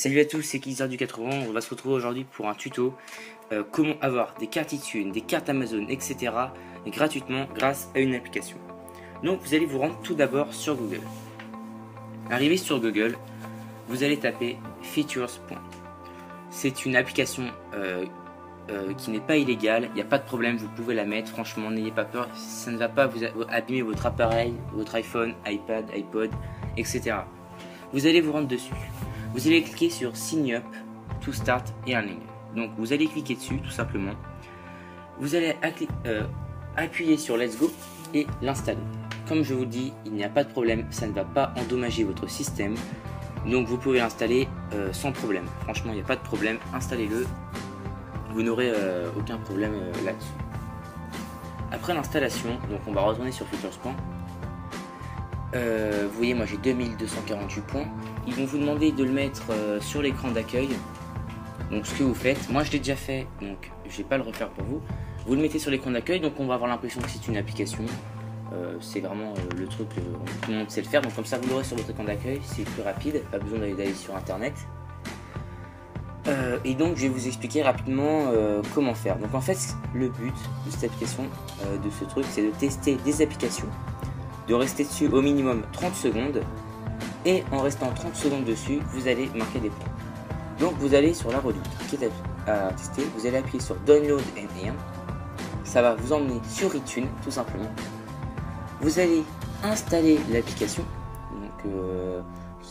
Salut à tous, c'est Kizar du 80. On va se retrouver aujourd'hui pour un tuto comment avoir des cartes iTunes, des cartes Amazon, etc. gratuitement grâce à une application. Donc vous allez vous rendre tout d'abord sur Google. Arrivé sur Google, vous allez taper Features. C'est une application qui n'est pas illégale, il n'y a pas de problème, vous pouvez la mettre, franchement n'ayez pas peur, ça ne va pas vous abîmer votre appareil, votre iPhone, iPad, iPod, etc. Vous allez vous rendre dessus. Vous allez cliquer sur Sign Up to Start Earning. Donc vous allez cliquer dessus tout simplement. Vous allez appuyer sur Let's Go et l'installer. Comme je vous dis, il n'y a pas de problème, ça ne va pas endommager votre système. Donc vous pouvez l'installer sans problème. Franchement, il n'y a pas de problème, installez-le. Vous n'aurez aucun problème là-dessus. Après l'installation, donc on va retourner sur Features. Vous voyez, moi j'ai 2248 points. Ils vont vous demander de le mettre sur l'écran d'accueil. Donc ce que vous faites, moi je l'ai déjà fait, donc je vais pas le refaire pour vous. Vous le mettez sur l'écran d'accueil, donc on va avoir l'impression que c'est une application. C'est vraiment le truc, tout le monde sait le faire. Donc comme ça vous l'aurez sur votre écran d'accueil, c'est plus rapide, pas besoin d'aller sur internet. Et donc je vais vous expliquer rapidement comment faire. Donc en fait le but de cette application, de ce truc, c'est de tester des applications, de rester dessus au minimum 30 secondes, et en restant 30 secondes dessus, vous allez marquer des points. Donc vous allez sur la redoute qui est à tester, vous allez appuyer sur Download and Earn, ça va vous emmener sur iTunes tout simplement. Vous allez installer l'application, donc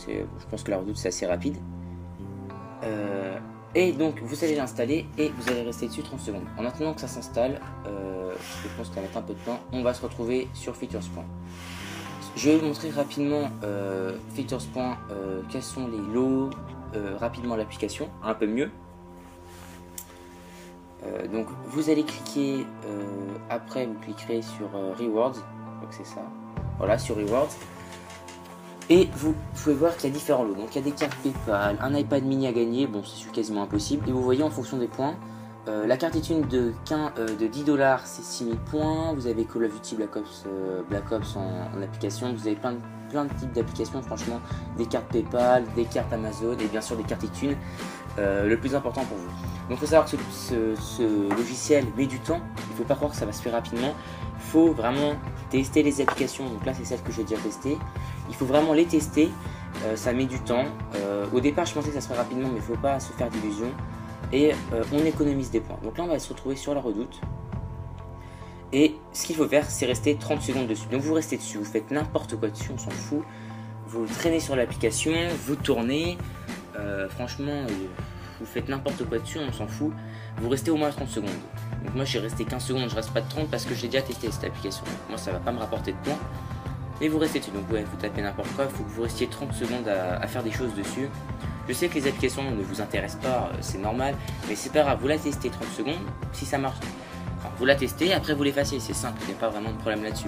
je pense que la redoute c'est assez rapide. Et donc vous allez l'installer et vous allez rester dessus 30 secondes. En attendant que ça s'installe, je pense que ça va mettre un peu de temps, on va se retrouver sur Features. Je vais vous montrer rapidement Features. Quels sont les lots, rapidement l'application, un peu mieux. Donc vous allez cliquer, après vous cliquerez sur Rewards, donc c'est ça, voilà, sur Rewards. Et vous pouvez voir qu'il y a différents lots. Donc il y a des cartes PayPal, un iPad mini à gagner, bon c'est quasiment impossible. Et vous voyez en fonction des points, la carte iTunes de 10$ c'est 6000 points. Vous avez Call of Duty Black Ops en application. Vous avez plein de types d'applications, franchement. Des cartes PayPal, des cartes Amazon et bien sûr des cartes iTunes. Le plus important pour vous. Donc il faut savoir que ce logiciel met du temps. Il ne faut pas croire que ça va se faire rapidement. Il faut vraiment tester les applications. Donc là c'est celle que j'ai déjà testée. Il faut vraiment les tester, ça met du temps. Au départ je pensais que ça se ferait rapidement, mais il ne faut pas se faire d'illusions. Et on économise des points. Donc là on va se retrouver sur la redoute. Et ce qu'il faut faire, c'est rester 30 secondes dessus. Donc vous restez dessus, vous faites n'importe quoi dessus, on s'en fout. Vous traînez sur l'application, vous tournez. Franchement, vous faites n'importe quoi dessus, on s'en fout. Vous restez au moins 30 secondes. Donc moi j'ai resté 15 secondes, je reste pas de 30 parce que j'ai déjà testé cette application. Donc moi ça va pas me rapporter de points. Et vous restez dessus, donc ouais, vous tapez n'importe quoi, il faut que vous restiez 30 secondes à faire des choses dessus. Je sais que les applications ne vous intéressent pas, c'est normal, mais c'est pas grave, vous la testez 30 secondes, si ça marche, enfin, vous la testez, après vous l'effacez, c'est simple, il n'y a pas vraiment de problème là-dessus.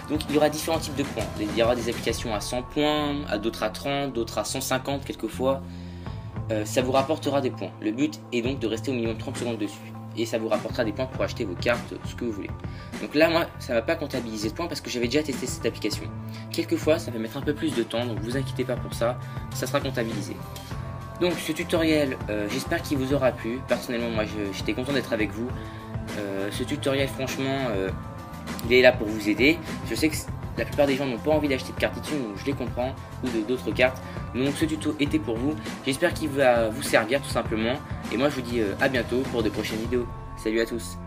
Donc il y aura différents types de points, il y aura des applications à 100 points, à d'autres à 30, d'autres à 150 quelquefois. Ça vous rapportera des points, le but est donc de rester au minimum 30 secondes dessus. Et ça vous rapportera des points pour acheter vos cartes, ce que vous voulez. Donc là, moi, ça ne va pas comptabiliser de points parce que j'avais déjà testé cette application. Quelquefois, ça va mettre un peu plus de temps, donc vous inquiétez pas pour ça, ça sera comptabilisé. Donc ce tutoriel, j'espère qu'il vous aura plu. Personnellement, moi, j'étais content d'être avec vous. Ce tutoriel, franchement, il est là pour vous aider. Je sais que la plupart des gens n'ont pas envie d'acheter de cartes iTunes, donc je les comprends, ou d'autres cartes. Donc ce tuto était pour vous. J'espère qu'il va vous servir tout simplement. Et moi je vous dis à bientôt pour de prochaines vidéos. Salut à tous.